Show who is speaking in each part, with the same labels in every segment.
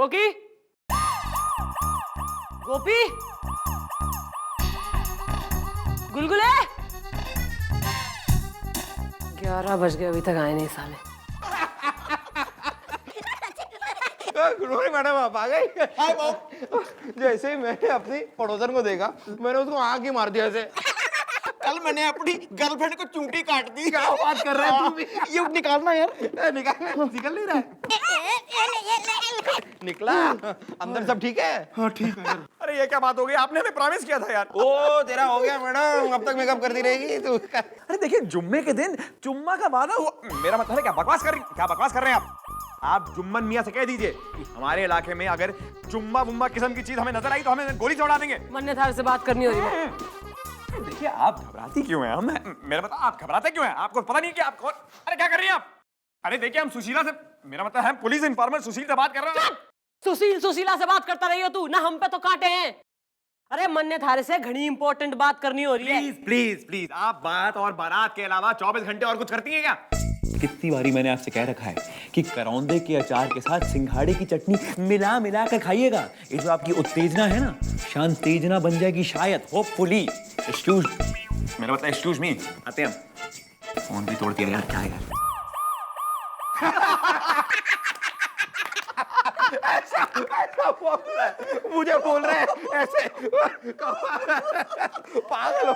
Speaker 1: कोकी, गोपी, गुलगुले। 11 बज गए, अभी तक आए नहीं साले।
Speaker 2: गुड मॉर्निंग मैडम, आप आ गई? Hi mom. जैसे ही मैंने अपनी पड़ोसन को देखा, मैंने उसको आंख ही मार दिया ऐसे।
Speaker 3: कल मैंने अपनी गर्लफ्रेंड को चूंटी काट दी।
Speaker 2: क्या बात कर रहा है तू भी?
Speaker 3: ये निकालना यार।
Speaker 2: निकल नहीं रहा है। निकला। अंदर सब ठीक है?
Speaker 3: हाँ ठीक है।
Speaker 4: अरे ये क्या बात हो गई, आपने हमें प्रॉमिस किया था यार।
Speaker 2: ओ तेरा हो गया मैडम, अब तक मेकअप करती रहेगी तू।
Speaker 4: अरे देखिए, जुम्मे के दिन जुम्मा का वादा हुआ। मेरा मतलब है क्या बकवास कर रहे हैं आप जुम्मन मियां से कह दीजिए कि हमारे इलाके में अगर जुम्मा बुम्मा किस्म की चीज हमें नजर आई तो हमें गोली चढ़ा देंगे।
Speaker 1: मन्ने थार से बात करनी हो रही है।
Speaker 4: देखिए आप घबराती क्यों हैं? मेरा मतलब आप घबराते क्यों हैं? आपको पता नहीं कि आप कौन? अरे क्या कर रही हैं आप? अरे देखिए, हम सुशीला से, मेरा मतलब है पुलिस इन्फॉर्मर सुशील से बात कर रहे हैं।
Speaker 1: सुशीला से बात करता रही हो तू ना, हम पे तो कांटे हैं। अरे मन्ने थारे से घनी इंपॉर्टेंट बात करनी हो रही है।
Speaker 4: प्लीज आप बात और बारात के अलावा 24 घंटे और कुछ करती हैं क्या? कितनी बारी मैंने आपसे कह रखा है कि करौंदे के अचार के साथ सिंघाड़े की चटनी मिला मिला कर खाइएगा। ये जो आपकी उत्तेजना है ना, शांतेजना बन जाएगी शायद, होपफुली। एक्सक्यूज, मेरा मतलब एक्सक्यूज मी, आते हैं। फोन भी तोड़ दिया यार, क्या है यार?
Speaker 2: ऐसा बोल रहा है, मुझे बोल रहे हैं ऐसे। पागल हो।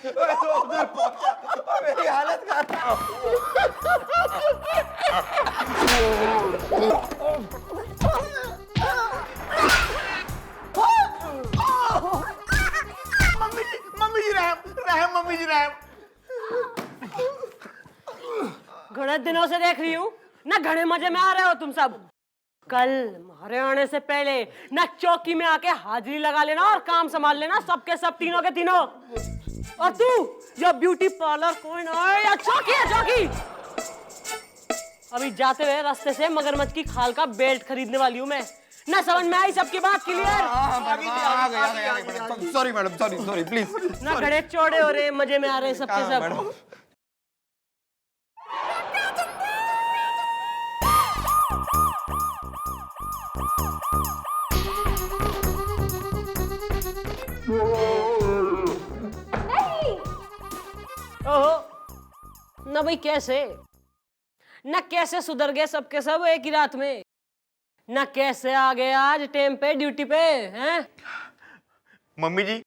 Speaker 2: तो उधर पहुंचा और मेरी हालत खराब।
Speaker 3: मम्मी जी रहम, मम्मी जी रहम।
Speaker 1: घणे दिनों से देख रही हूँ ना, घणे मजे में आ रहे हो तुम सब। कल हमारे आने से पहले ना चौकी में आके हाजिरी लगा लेना और काम संभाल लेना, सबके सब तीनों के तीनों। और तू जो ब्यूटी पार्लर कोई ना या चौकी है चौकी। अभी जाते हुए रास्ते से मगरमच्छ की खाल का बेल्ट खरीदने वाली हूँ मैं। ना समझ में आई सबकी बात clear?
Speaker 2: Sorry madam, sorry please.
Speaker 1: ना घड़े चौड़े हो रहे, मजे में आ रहे सबके सब। ओहो ना भाई, कैसे सुधर गए सबके सब एक ही रात में? ना कैसे आ गए आज टाइम पे ड्यूटी पे हैं?
Speaker 3: मम्मी जी,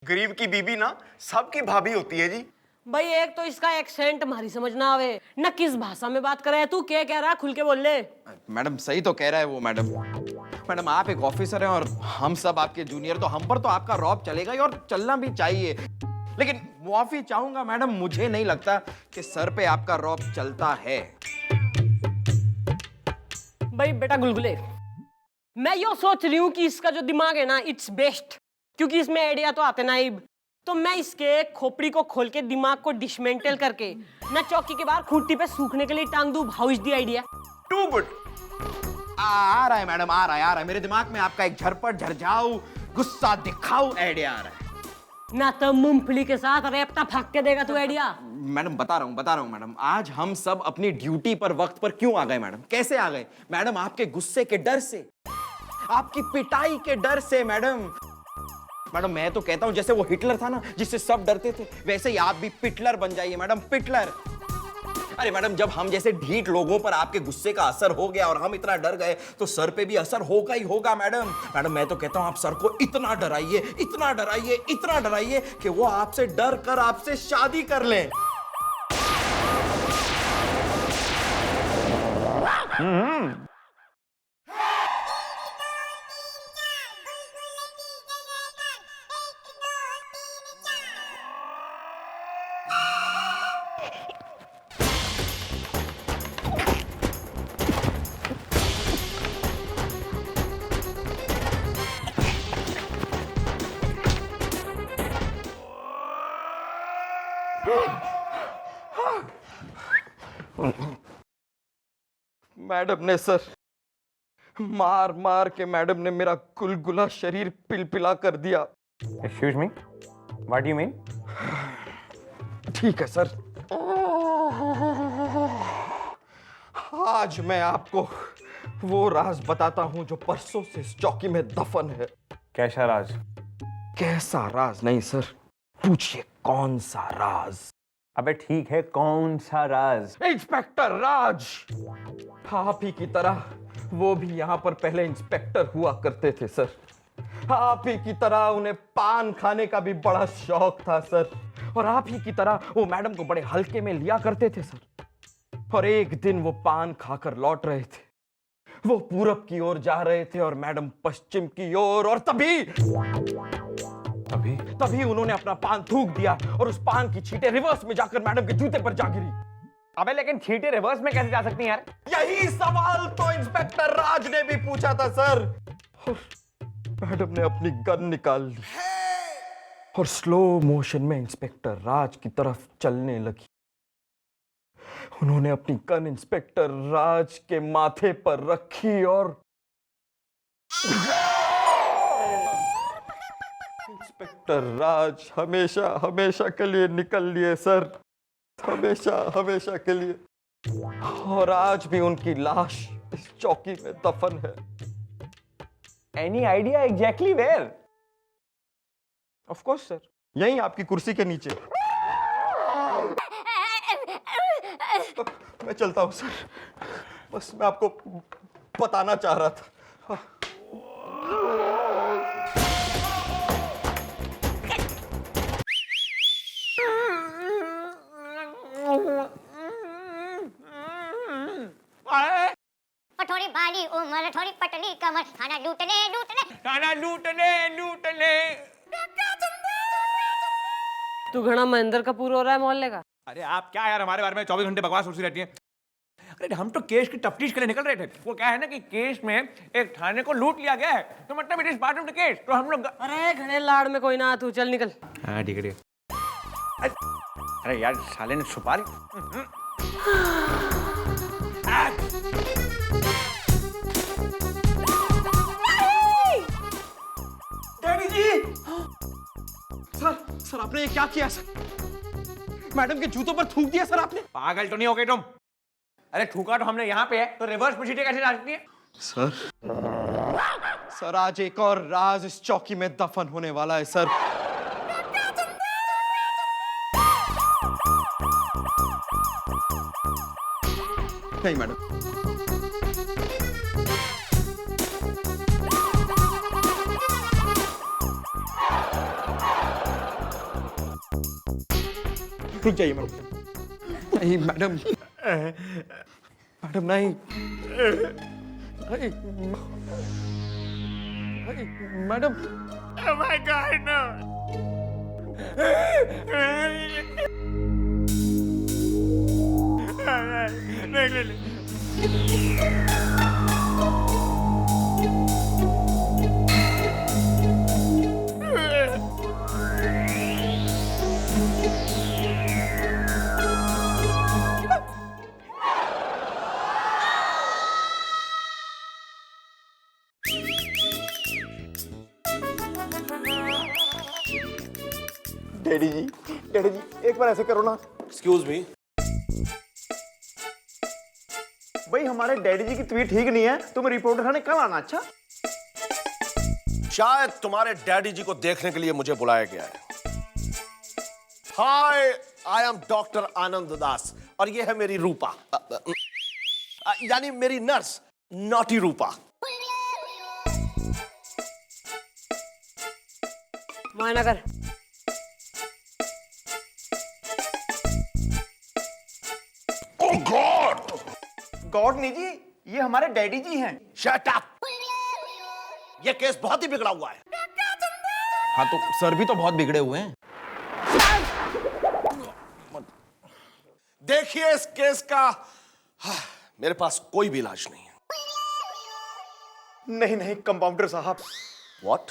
Speaker 3: गरीब की बीबी ना सबकी भाभी होती है जी।
Speaker 1: भाई एक तो इसका एक्सेंट हमारी समझ ना आवे, ना किस भाषा में बात कर रहा है तू, क्या कह रहा है खुल के बोल ले।
Speaker 2: मैडम सही तो कह रहा है वो। मैडम आप एक ऑफिसर हैं और हम सब आपके जूनियर, तो हम पर तो आपका रौब चलेगा ही और चलना भी चाहिए। लेकिन मुआफी चाहूंगा मैडम, मुझे नहीं लगता कि सर पे आपका रौब चलता है।
Speaker 1: भाई बेटा गुलगुले, मैं यो सोच रही हूँ कि इसका जो दिमाग है ना, इट्स बेस्ट, क्योंकि इसमें आइडिया तो आते ना। तो मैं इसके खोपड़ी को खोल के दिमाग को डिसमेंटल करके ना चौकी के बाहर खूंटी पे सूखने के लिए टांग दूं। How is the idea?
Speaker 2: Too good. आ रहा है मैडम, आ रहा है मेरे दिमाग में आपका एक झरपट झरझाऊ गुस्सा दिखाऊ आइडिया आ रहा है।
Speaker 1: ना तो मूंगफली के साथ रेपटा फाक के देगा तू आइडिया।
Speaker 2: मैडम बता रहा हूँ मैडम, आज हम सब अपनी ड्यूटी पर वक्त पर क्यों आ गए मैडम? कैसे आ गए मैडम? आपके गुस्से के डर से, आपकी पिटाई के डर से मैडम। मैं तो कहता हूं जैसे वो हिटलर था ना, जिससे सब डरते थे, वैसे ही आप भी पिटलर बन जाइए मैडम, पिटलर। अरे मैडम, जब हम जैसे ढीठ लोगों पर आपके गुस्से का असर हो गया और हम इतना डर गए, तो सर पे भी असर होगा ही होगा मैडम। मैं तो कहता हूं आप सर को इतना डराइए कि वो आपसे डर कर आपसे शादी कर लें। मैडम ने सर मार मार के मैडम ने मेरा गुलगुला शरीर पिलपिला कर दिया।
Speaker 4: Excuse me, what do you mean?
Speaker 2: ठीक है सर, आज मैं आपको वो राज बताता हूँ जो परसों से इस चौकी में दफन है।
Speaker 4: कैसा राज?
Speaker 2: कैसा राज नहीं सर, पूछिए कौन सा राज।
Speaker 4: अबे ठीक है, कौन सा राज?
Speaker 2: इंस्पेक्टर राज। आप ही की तरह वो भी यहाँ पर पहले इंस्पेक्टर हुआ करते थे सर। आप ही की तरह उन्हें पान खाने का भी बड़ा शौक था सर, और आप ही की तरह वो मैडम को बड़े हल्के में लिया करते थे सर। और एक दिन वो पान खाकर लौट रहे थे, वो पूरब की ओर जा रहे थे और मैडम पश्चिम की ओर, और तभी उन्होंने अपना पान थूक दिया और उस पान की छींटे रिवर्स में जाकर मैडम के जूते पर जा गिरी।
Speaker 4: अबे लेकिन छींटे रिवर्स में कैसे जा सकती हैं यार?
Speaker 2: यही सवाल तो इंस्पेक्टर राज ने भी पूछा था सर। और मैडम ने अपनी गन निकाल ली और स्लो मोशन में इंस्पेक्टर राज की तरफ चलने लगी। उन्होंने अपनी गन इंस्पेक्टर राज के माथे पर रखी और इंस्पेक्टर राज हमेशा हमेशा के लिए निकल लिए सर, हमेशा हमेशा के लिए। और आज भी उनकी लाश इस चौकी में दफन है।
Speaker 4: Any idea exactly where?
Speaker 2: Of course sir, यहीं आपकी कुर्सी के नीचे। मैं चलता हूं सर, बस मैं आपको बताना चाह रहा था।
Speaker 5: थोड़ी बाली उम्र थोड़ी पतली कमर खाना लूटने
Speaker 1: तू घना महेंद्र कपूर हो रहा है मोहल्ले का।
Speaker 4: अरे आप क्या यार, हमारे बारे में 24 घंटे बकवास होती रहती है। अरे हम तो केस की तफ्तीश के लिए निकल रहे थे। वो क्या है ना कि केस में एक थाने को लूट लिया गया है, तो मतलब it is part of the case. तो हम लोग
Speaker 1: अरे घने लाड़ में कोई ना, तू चल निकल।
Speaker 4: हाँ ठीक है। अरे यार साले ने छुपा ली।
Speaker 2: डैडी जी! सर आपने ये क्या किया सर? मैडम के जूतों पर थूक दिया सर आपने।
Speaker 4: पागल तो नहीं हो गए तुम? अरे थूका तो हमने यहाँ पे है, तो रिवर्स में सीटें कैसे जा सकती है?
Speaker 2: सर आज एक और राज इस चौकी में दफन होने वाला है सर। नहीं मैडम, रुक जाइए मैडम। नहीं मैडम, मैडम नहीं, madam.
Speaker 3: Oh my God, no! नहीं।
Speaker 2: डैडी जी, एक बार ऐसे करो ना।
Speaker 3: Excuse me. भाई हमारे डैडी जी की तबीयत ठीक नहीं है, तुम्हें रिपोर्टर खाने कब आना? अच्छा,
Speaker 6: शायद तुम्हारे डैडी जी को देखने के लिए मुझे बुलाया गया है। हाय, आई एम डॉक्टर आनंद दास और ये है मेरी रूपा, यानी मेरी नर्स नॉटी रूपा।
Speaker 1: मुआयना कर।
Speaker 3: गॉड नहीं जी, ये हमारे डैडी जी हैं।
Speaker 6: Shut up! ये केस बहुत ही बिगड़ा हुआ है।
Speaker 2: हाँ तो सर भी तो बहुत बिगड़े हुए हैं।
Speaker 6: देखिए इस केस का मेरे पास कोई भी इलाज नहीं है।
Speaker 3: नहीं कंपाउंडर साहब।
Speaker 6: व्हाट?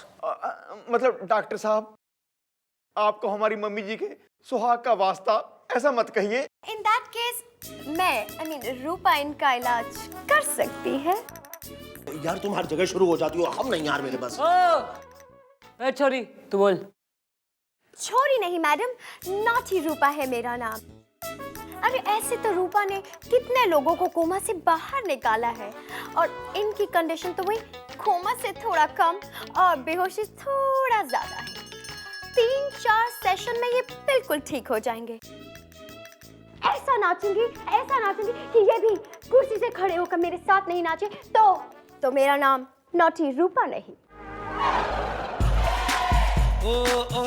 Speaker 3: मतलब डॉक्टर साहब, आपको हमारी मम्मी जी के सुहाग का वास्ता ऐसा मत कहिए।
Speaker 7: In that case, रूपा इनका इलाज कर सकती है।
Speaker 6: यार तुम हर जगह शुरू हो जाती हो, हम नहीं यार मेरे बस।
Speaker 1: ए छोरी तू बोल।
Speaker 7: छोरी नहीं मैडम, नॉटी रूपा है मेरा नाम। अरे ऐसे तो रूपा ने कितने लोगों को कोमा से बाहर निकाला है, और इनकी कंडीशन तो वही कोमा से थोड़ा कम और बेहोशी थोड़ा ज्यादा है। 3-4 सेशन में ये बिल्कुल ठीक हो जाएंगे। ऐसा नाचूंगी कि ये भी कुर्सी से खड़े होकर मेरे साथ नहीं नाचे तो मेरा नाम नॉटी रूपा नहीं।
Speaker 8: ओ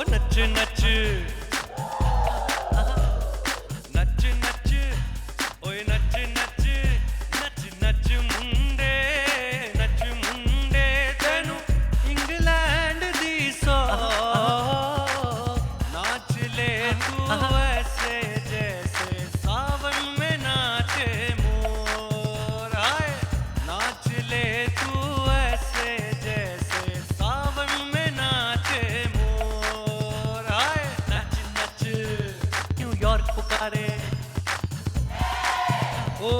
Speaker 8: नच नच नच नच ओए नच नच नच नच मुंडे तेनू इंग्लैंड दी सौ नाच ले तू ऐसे जैसे सावन में नाचे मोर हाय नाच ले तू ऐसे जैसे सावन में नाचे मोर हाय नच नच न्यूयॉर्क पुकारे ओ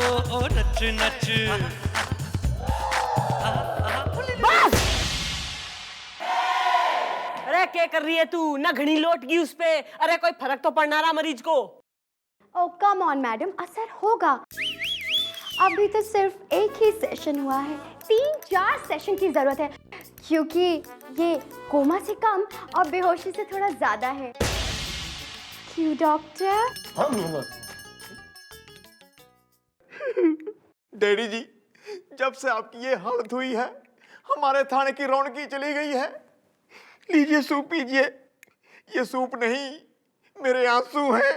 Speaker 8: नच नच
Speaker 1: अरे क्या कर रही है तू? ना घड़ी लौट गई उस पे। अरे कोई फर्क तो पड़ना रहा मरीज को।
Speaker 7: ओ कम ऑन मैडम, असर होगा। अभी तो सिर्फ एक ही सेशन हुआ है, 3-4 सेशन की जरूरत है, क्योंकि ये कोमा से कम और बेहोशी से थोड़ा ज्यादा है। क्यों डॉक्टर?
Speaker 3: डैडी जी, जब से आपकी ये हालत हुई है हमारे थाने की रौनक ही चली गई है। लीजिए सूप पीजिए। ये सूप नहीं, मेरे आंसू हैं।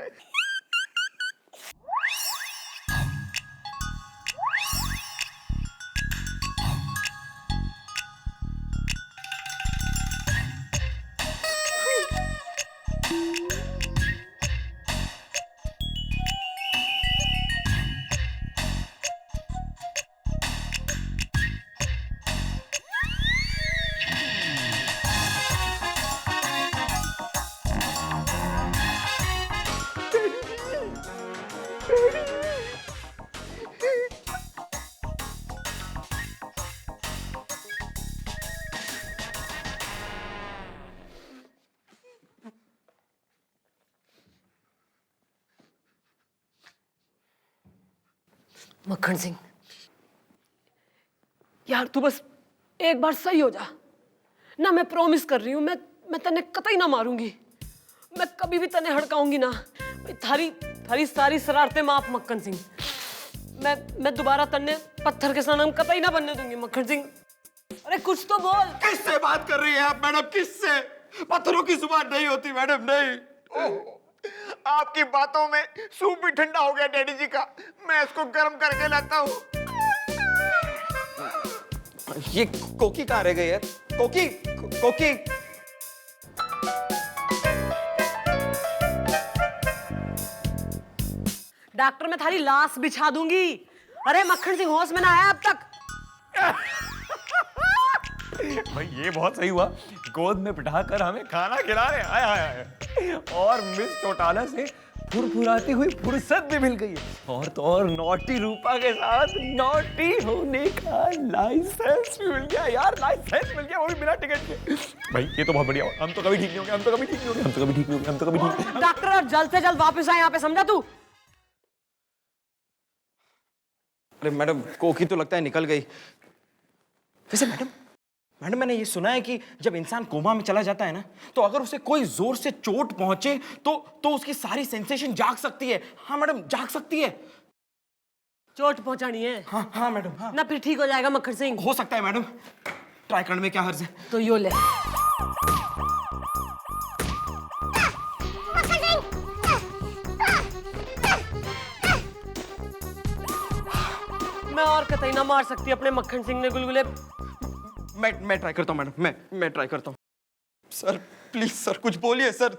Speaker 1: मक्खन सिंह, यार तू बस एक बार सही हो जा ना। मैं प्रॉमिस कर रही हूँ, मैं तने कतई ना मारूंगी। मैं कभी भी तने हड़काऊंगी ना। थारी सारी शरारतें माफ मक्खन सिंह। मैं दोबारा तन्ने पत्थर के सनम कतई ना बनने दूंगी मक्खन सिंह। अरे कुछ तो बोल।
Speaker 3: किससे बात कर रही हैं आप मैडम? किससे? पत्थरों की जुबान नहीं होती मैडम, नहीं। ओह, आपकी बातों में सूप भी ठंडा हो गया डैडी जी का। मैं इसको गर्म करके लाता हूँ।
Speaker 2: ये कोकी कहाँ रह गई यार? कोकी कोकी।
Speaker 1: डॉक्टर, मैं थारी लाश बिछा दूंगी। अरे मक्खन सिंह होश में ना आया अब तक।
Speaker 4: भाई ये बहुत सही हुआ, गोद में बिठाकर हमें खाना खिला रहे हैं। आय। और मिस चौटाला से फुरफुराती हुई फुर्सत भी मिल गई है, और तो और नॉटी रूपा के साथ नॉटी होने का लाइसेंस भी मिल गया यार। लाइसेंस मिल गया, वो भी बिना टिकट के। भाई ये तो बहुत बढ़िया। हम तो कभी ठीक नहीं होंगे, हम तो कभी ठीक नहीं होंगे, हम तो कभी ठीक नहीं होंगे, हम तो कभी ठीक नहीं।
Speaker 1: डॉक्टर जल्द से जल्द वापस आए यहाँ पे, समझा तू?
Speaker 2: अरे मैडम, कोकी तो लगता है निकल गई। वैसे मैडम मैंने ये सुना है कि जब इंसान कोमा में चला जाता है ना, तो अगर उसे कोई जोर से चोट पहुंचे तो उसकी सारी सेंसेशन जाग सकती है। हाँ मैडम, जाग सकती है।
Speaker 1: चोट पहुंचानी है?
Speaker 2: हाँ मैडम, हाँ।
Speaker 1: ना फिर ठीक हो जाएगा मक्खन सिंह।
Speaker 2: हो सकता है मैडम, ट्राई करने में क्या हर्ज है।
Speaker 1: तो यो ले। मैं और कतई ना मार सकती अपने मक्खन सिंह ने गुलगुले।
Speaker 2: मैं ट्राई करता हूँ मैडम, मैं ट्राई करता हूँ। सर प्लीज सर, कुछ बोलिए सर।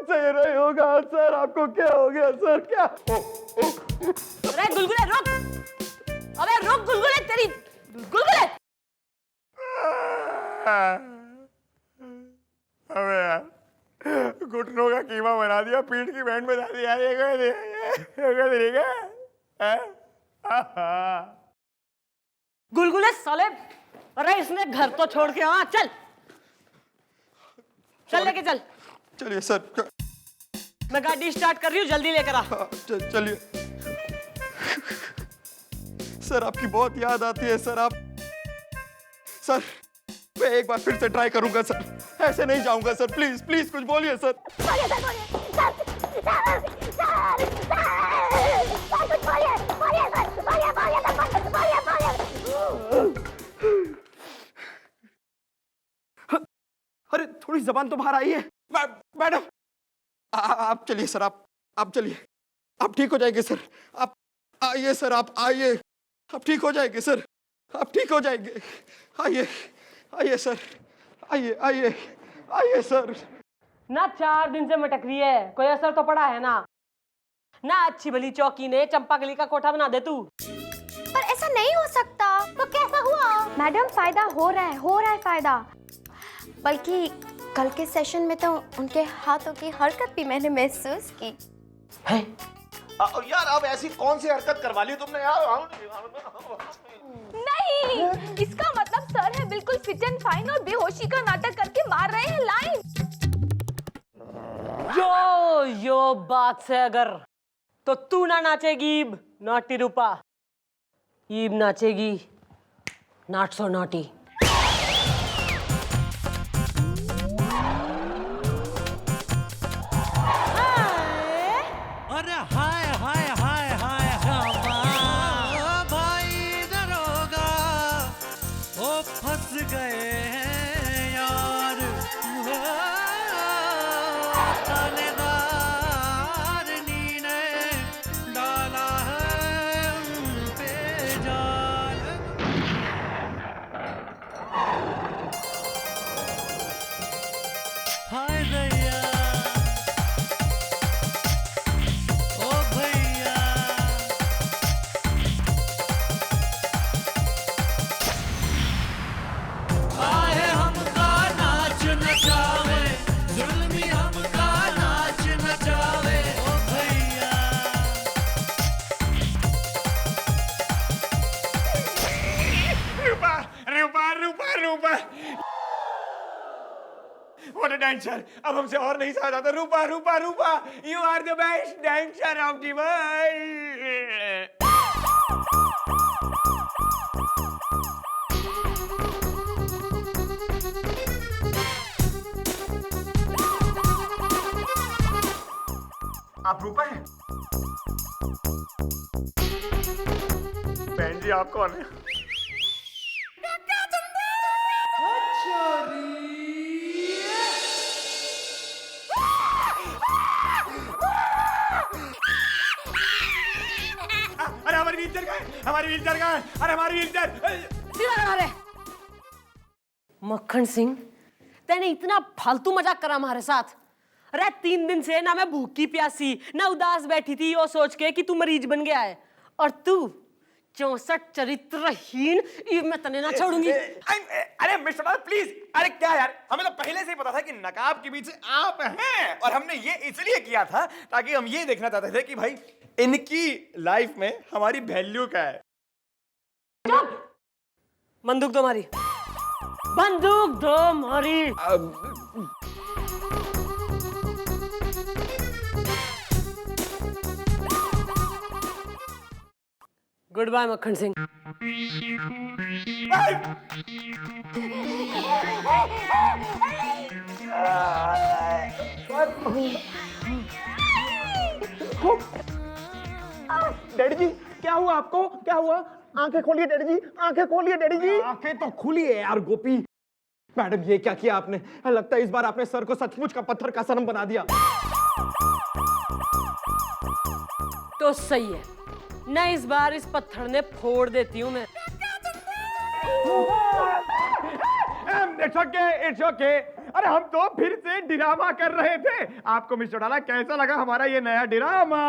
Speaker 3: सही नहीं होगा सर। आपको क्या हो गया सर? क्या?
Speaker 1: अरे गुलगुले रुक। अबे रुक गुलगुले, तेरी गुलगुले।
Speaker 3: अबे यार, घुटनों का कीमा बना दिया, पीठ की बैंड बजा दी यार। ये
Speaker 1: ले साले। अरे इसने घर तो छोड़ के आ, चल चल लेके चल।
Speaker 3: चलिए सर।
Speaker 1: मैं गाड़ी स्टार्ट कर रही हूँ, जल्दी लेकर आ।
Speaker 3: चलिए सर, आपकी बहुत याद आती है सर। सर मैं एक बार फिर से ट्राई करूंगा सर, ऐसे नहीं जाऊंगा सर। प्लीज प्लीज कुछ बोलिए सर। अरे थोड़ी जबान तो बाहर आई है मैडम। आप चलिए सर, आप चलिए, आप ठीक हो जाएंगे सर। आप आइए सर, आप आइए, आप ठीक हो जाएंगे सर, आप ठीक हो जाएंगे। आइए आइए सर, आइए आइए आइए सर।
Speaker 1: ना 4 दिन से मटक रही है, कोई असर तो पड़ा है ना? ना अच्छी भली चौकी ने चंपा गली का कोठा बना दे तू।
Speaker 7: पर ऐसा नहीं हो सकता। तो कैसा हुआ? मैडम फायदा हो रहा है फायदा। बल्कि कल के सेशन में तो उनके हाथों की हरकत भी मैंने महसूस की
Speaker 1: है।
Speaker 6: यार अब ऐसी कौन सी हरकत करवा ली तुमने यार?
Speaker 7: नहीं, इसका मतलब सर है बिल्कुल फिट एंड फाइन और बेहोशी का नाटक करके मार रहे हैं लाइन।
Speaker 1: यो बात से अगर तो तू ना नाचेगी ईब, naughty Rupa. Ib नाचेगी not so naughty.
Speaker 8: अरे हाय हाय हाय हाय रामा, भाई दरोगा, ओ फंस गए हैं यार, थानेदार ने डाला है उन पे जाल। हाय भैया, ओ भैया, आए हमका नाच नचावे, जुल्मी हमका नाच नचावे, ओ भैया।
Speaker 3: Rupa Rupa Rupa Rupa, what a dancer. अब हमसे और नहीं सहा जाता। Rupa Rupa Rupa, you are the best dancer of the world. आप रूपा हैं? बहन जी आप कौन है? अरे हमारी व्हीलचेयर कहाँ है? हमारी व्हीलचेयर कहाँ है? अरे हमारी व्हीलचेयर।
Speaker 1: सीधा लगा रे। मक्खन सिंह, तेने इतना फालतू मजाक करा हमारे साथ। अरे 3 दिन से ना मैं भूखी प्यासी ना उदास बैठी थी वो सोच के कि तू मरीज बन गया है, और तू 64 चरित्रहीन। मैं तने ना छोड़ूंगी।
Speaker 3: अरे मिस्टर प्लीज। अरे क्या यार, हमें तो पहले से ही पता था कि नकाब के पीछे आप हैं, और हमने ये इसलिए किया था ताकि हम ये देखना चाहते थे कि भाई इनकी लाइफ में हमारी वैल्यू क्या है।
Speaker 1: बंदूक दो हमारी, बंदूक दो हमारी। गुड बाय मक्खन सिंह।
Speaker 3: डैडी जी क्या हुआ आपको? क्या हुआ? आंखें खोलिए डैडी जी, आंखें खोलिए डैडी जी। आंखें तो खुली है यार गोपी। मैडम ये क्या किया आपने? लगता है इस बार आपने सर को सचमुच का पत्थर का सनम बना दिया।
Speaker 1: तो सही है ना, इस बार इस पत्थर ने फोड़ देती हूँ मैं।
Speaker 3: It's okay, it's okay. अरे हम तो फिर से ड्रामा कर रहे थे। आपको मिस्टर डाला कैसा लगा हमारा ये नया ड्रामा?